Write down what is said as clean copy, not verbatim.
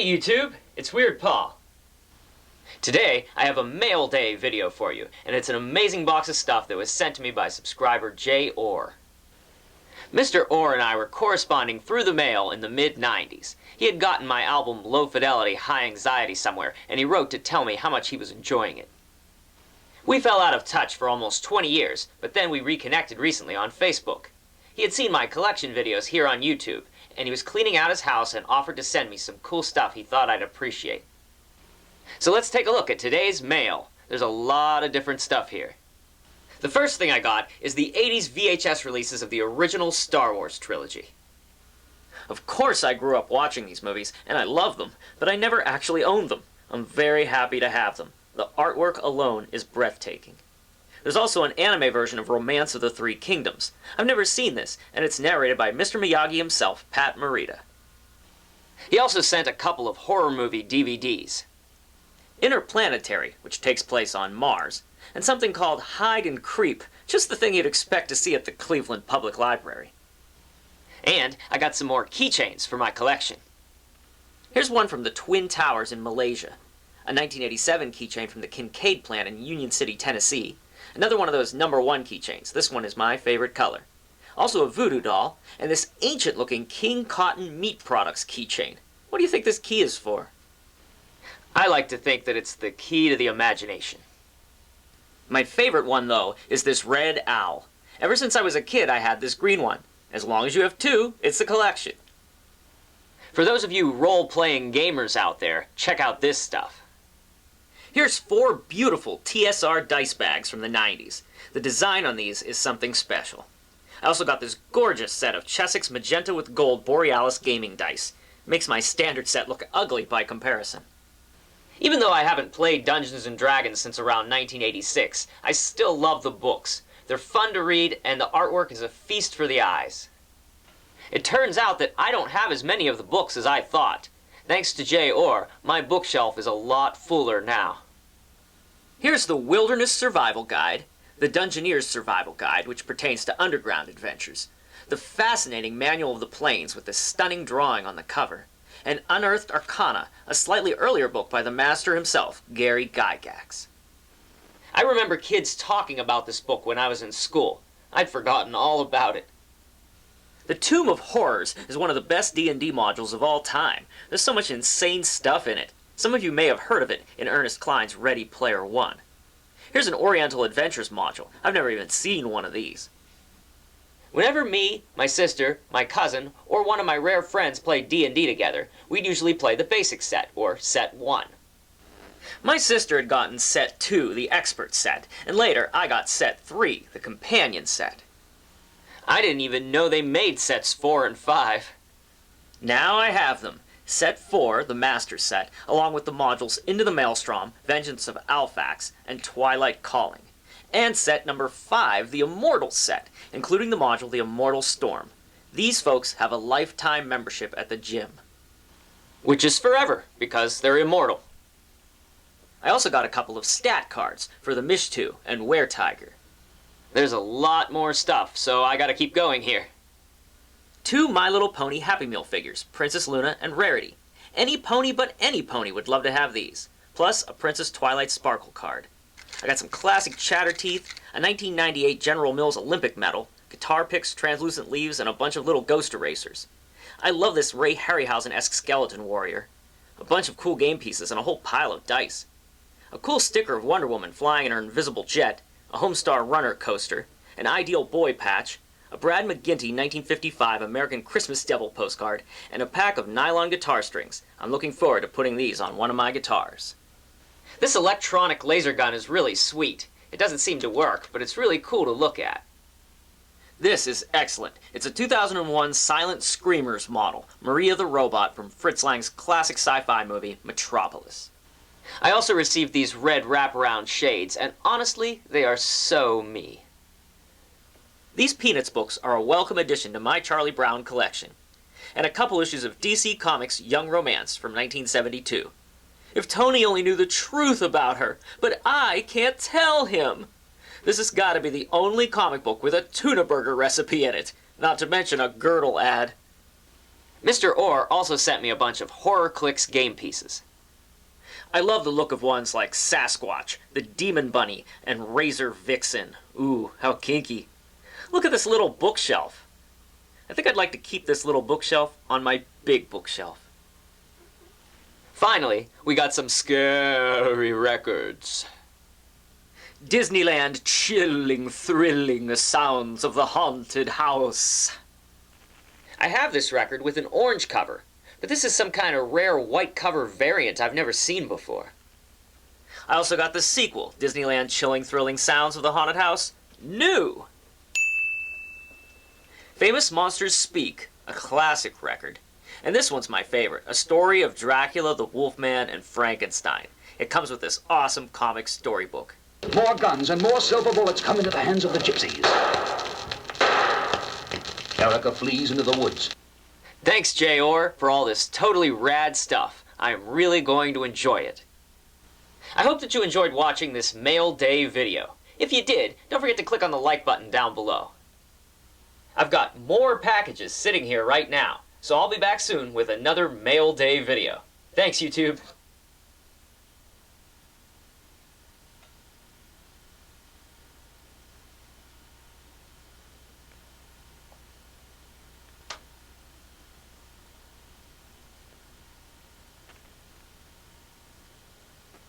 YouTube, it's Weird Paul. Today, I have a Mail Day video for you, and it's an amazing box of stuff that was sent to me by subscriber Jay Orr. Mr. Orr and I were corresponding through the mail in the mid-90s. He had gotten my album Low Fidelity, High Anxiety somewhere, and he wrote to tell me how much he was enjoying it. We fell out of touch for almost 20 years, but then we reconnected recently on Facebook. He had seen my collection videos here on YouTube, and he was cleaning out his house and offered to send me some cool stuff he thought I'd appreciate. So let's take a look at today's mail. There's a lot of different stuff here. The first thing I got is the 80s VHS releases of the original Star Wars trilogy. Of course I grew up watching these movies, and I love them, but I never actually owned them. I'm very happy to have them. The artwork alone is breathtaking. There's also an anime version of Romance of the Three Kingdoms. I've never seen this, and it's narrated by Mr. Miyagi himself, Pat Morita. He also sent a couple of horror movie DVDs. Interplanetary, which takes place on Mars, and something called Hide and Creep, just the thing you'd expect to see at the Cleveland Public Library. And I got some more keychains for my collection. Here's one from the Twin Towers in Malaysia, a 1987 keychain from the Kincaid plant in Union City, Tennessee, another one of those #1 keychains. This one is my favorite color. Also a voodoo doll, and this ancient-looking King Cotton Meat Products keychain. What do you think this key is for? I like to think that it's the key to the imagination. My favorite one, though, is this red owl. Ever since I was a kid, I had this green one. As long as you have two, it's a collection. For those of you role-playing gamers out there, check out this stuff. Here's 4 beautiful TSR dice bags from the 90s. The design on these is something special. I also got this gorgeous set of Chessex Magenta with Gold Borealis gaming dice. Makes my standard set look ugly by comparison. Even though I haven't played Dungeons & Dragons since around 1986, I still love the books. They're fun to read, and the artwork is a feast for the eyes. It turns out that I don't have as many of the books as I thought. Thanks to Jay Orr, my bookshelf is a lot fuller now. Here's the Wilderness Survival Guide, the Dungeoneer's Survival Guide, which pertains to underground adventures, the fascinating Manual of the Plains with the stunning drawing on the cover, and Unearthed Arcana, a slightly earlier book by the master himself, Gary Gygax. I remember kids talking about this book when I was in school. I'd forgotten all about it. The Tomb of Horrors is one of the best D&D modules of all time. There's so much insane stuff in it. Some of you may have heard of it in Ernest Cline's Ready Player One. Here's an Oriental Adventures module. I've never even seen one of these. Whenever me, my sister, my cousin, or one of my rare friends play D&D together, we'd usually play the basic set, or set 1. My sister had gotten set 2, the expert set, and later I got set 3, the companion set. I didn't even know they made sets 4 and 5. Now I have them. Set 4, the Master Set, along with the modules Into the Maelstrom, Vengeance of Alphax, and Twilight Calling. And set number 5, the Immortal Set, including the module The Immortal Storm. These folks have a lifetime membership at the gym. Which is forever, because they're immortal. I also got a couple of stat cards for the Mishtu and Weretiger. There's a lot more stuff, so I gotta keep going here. 2 My Little Pony Happy Meal figures, Princess Luna and Rarity. Any pony but any pony would love to have these. Plus a Princess Twilight Sparkle card. I got some classic Chatterteeth, a 1998 General Mills Olympic medal, guitar picks, translucent leaves, and a bunch of little ghost erasers. I love this Ray Harryhausen-esque skeleton warrior. A bunch of cool game pieces and a whole pile of dice. A cool sticker of Wonder Woman flying in her invisible jet, a Homestar Runner coaster, an Ideal Boy patch, a Brad McGinty 1955 American Christmas Devil postcard, and a pack of nylon guitar strings. I'm looking forward to putting these on one of my guitars. This electronic laser gun is really sweet. It doesn't seem to work, but it's really cool to look at. This is excellent. It's a 2001 Silent Screamers model, Maria the Robot from Fritz Lang's classic sci-fi movie, Metropolis. I also received these red wraparound shades, and honestly, they are so me. These Peanuts books are a welcome addition to my Charlie Brown collection, and a couple issues of DC Comics' Young Romance from 1972. If Tony only knew the truth about her, but I can't tell him! This has got to be the only comic book with a tuna burger recipe in it, not to mention a girdle ad. Mr. Orr also sent me a bunch of HorrorClix game pieces. I love the look of ones like Sasquatch, the Demon Bunny, and Razor Vixen. Ooh, how kinky. Look at this little bookshelf. I think I'd like to keep this little bookshelf on my big bookshelf. Finally, we got some scary records. Disneyland chilling, thrilling sounds of the haunted house. I have this record with an orange cover, but this is some kind of rare white cover variant I've never seen before. I also got the sequel, Disneyland Chilling, Thrilling Sounds of the Haunted House, new. Famous Monsters Speak, a classic record. And this one's my favorite, a story of Dracula, the Wolfman, and Frankenstein. It comes with this awesome comic storybook. More guns and more silver bullets come into the hands of the gypsies. Erica flees into the woods. Thanks, J. Orr, for all this totally rad stuff. I am really going to enjoy it. I hope that you enjoyed watching this Mail Day video. If you did, don't forget to click on the like button down below. I've got more packages sitting here right now, so I'll be back soon with another Mail Day video. Thanks, YouTube.